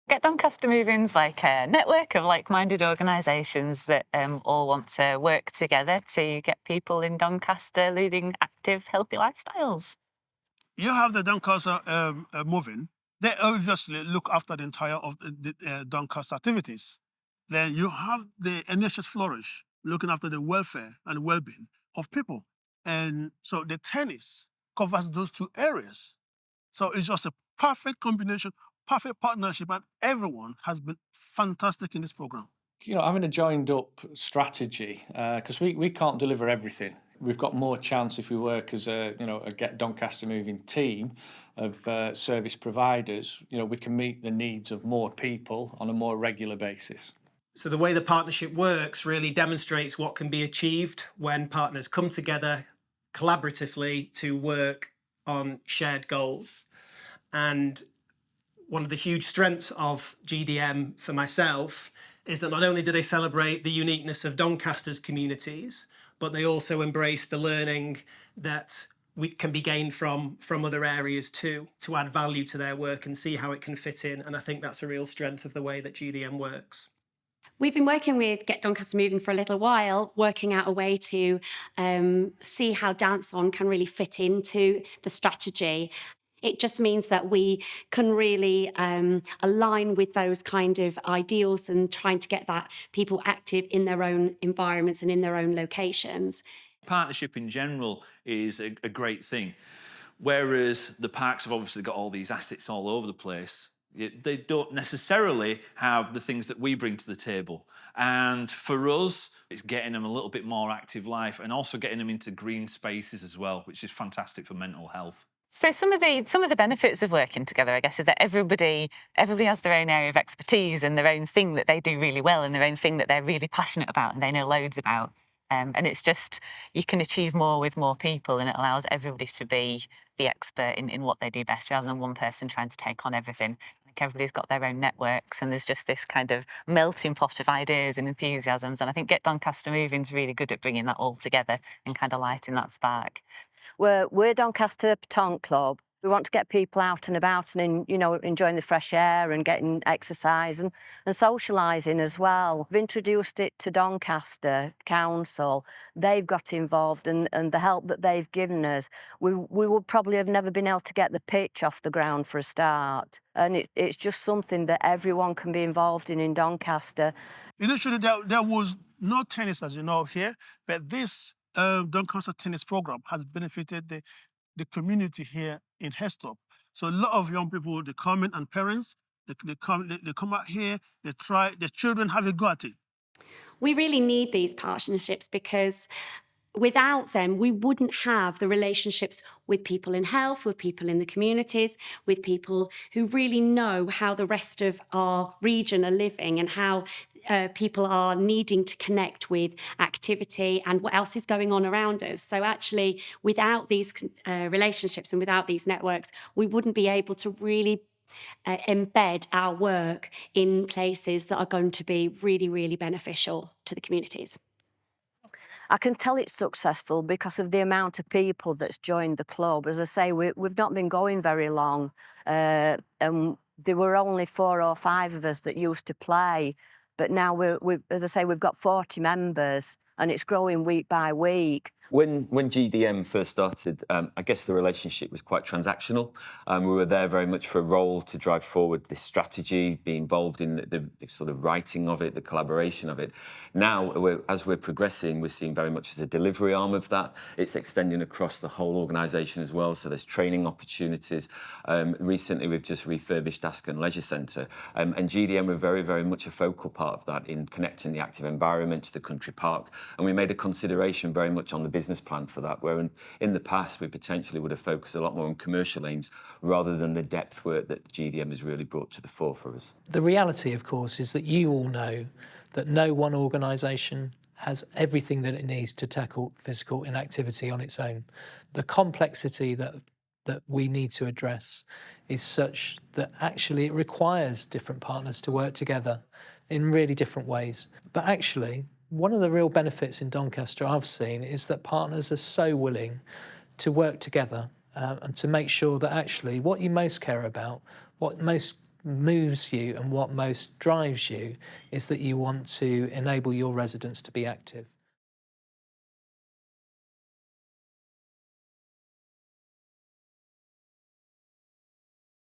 Get Doncaster Moving's like a network of like-minded organisations that all want to work together to get people in Doncaster leading active, healthy lifestyles. You have the Doncaster Moving. They obviously look after the entire of the Doncaster activities. Then you have the NHS Flourish, looking after the welfare and well-being of people. And so the tennis covers those two areas. So it's just a perfect combination, perfect partnership, and everyone has been fantastic in this program. Having a joined up strategy, because we can't deliver everything. We've got more chance if we work as a Get Doncaster Moving team of service providers. We can meet the needs of more people on a more regular basis. So the way the partnership works really demonstrates what can be achieved when partners come together collaboratively to work on shared goals. And one of the huge strengths of GDM for myself is that not only do they celebrate the uniqueness of Doncaster's communities, but they also embrace the learning that we can be gained from other areas too, to add value to their work and see how it can fit in. And I think that's a real strength of the way that GDM works. We've been working with Get Doncaster Moving for a little while, working out a way to see how Dance On can really fit into the strategy. It just means that we can really align with those kind of ideals and trying to get that people active in their own environments and in their own locations. Partnership in general is a great thing. Whereas the parks have obviously got all these assets all over the place, they don't necessarily have the things that we bring to the table. And for us, it's getting them a little bit more active life and also getting them into green spaces as well, which is fantastic for mental health. So some of the benefits of working together, I guess, is that everybody has their own area of expertise and their own thing that they do really well and their own thing that they're really passionate about and they know loads about. And it's just, you can achieve more with more people, and it allows everybody to be the expert in what they do best rather than one person trying to take on everything. Like everybody's got their own networks and there's just this kind of melting pot of ideas and enthusiasms. And I think Get Doncaster Moving's really good at bringing that all together and kind of lighting that spark. We're Doncaster Petanque Club. We want to get people out and about and, enjoying the fresh air and getting exercise and socialising as well. We've introduced it to Doncaster Council. They've got involved and the help that they've given us. We would probably have never been able to get the pitch off the ground for a start. And it's just something that everyone can be involved in Doncaster. Initially, there was no tennis, as you know, here, but this Doncaster tennis program has benefited the community here in Hestop. So a lot of young people, they come in, and parents, they come out here, they try, the children have a go at it. We really need these partnerships because without them, we wouldn't have the relationships with people in health, with people in the communities, with people who really know how the rest of our region are living and how people are needing to connect with activity and what else is going on around us. So actually, without these relationships and without these networks, we wouldn't be able to really embed our work in places that are going to be really, really beneficial to the communities. I can tell it's successful because of the amount of people that's joined the club. As I say, we've not been going very long, and there were only 4 or 5 of us that used to play. But now, as I say, we've got 40 members, and it's growing week by week. When GDM first started, I guess the relationship was quite transactional. We were there very much for a role to drive forward this strategy, be involved in the sort of writing of it, the collaboration of it. Now, as we're progressing, we're seeing very much as a delivery arm of that. It's extending across the whole organisation as well, so there's training opportunities. Recently, we've just refurbished Ascot Leisure Centre, and GDM were very, very much a focal part of that in connecting the active environment to the country park. And we made a consideration very much on the business plan for that, where in the past we potentially would have focused a lot more on commercial aims rather than the depth work that GDM has really brought to the fore for us. The reality, of course, is that you all know that no one organisation has everything that it needs to tackle physical inactivity on its own. The complexity that we need to address is such that actually it requires different partners to work together in really different ways. But actually, one of the real benefits in Doncaster I've seen is that partners are so willing to work together and to make sure that actually what you most care about, what most moves you and what most drives you is that you want to enable your residents to be active.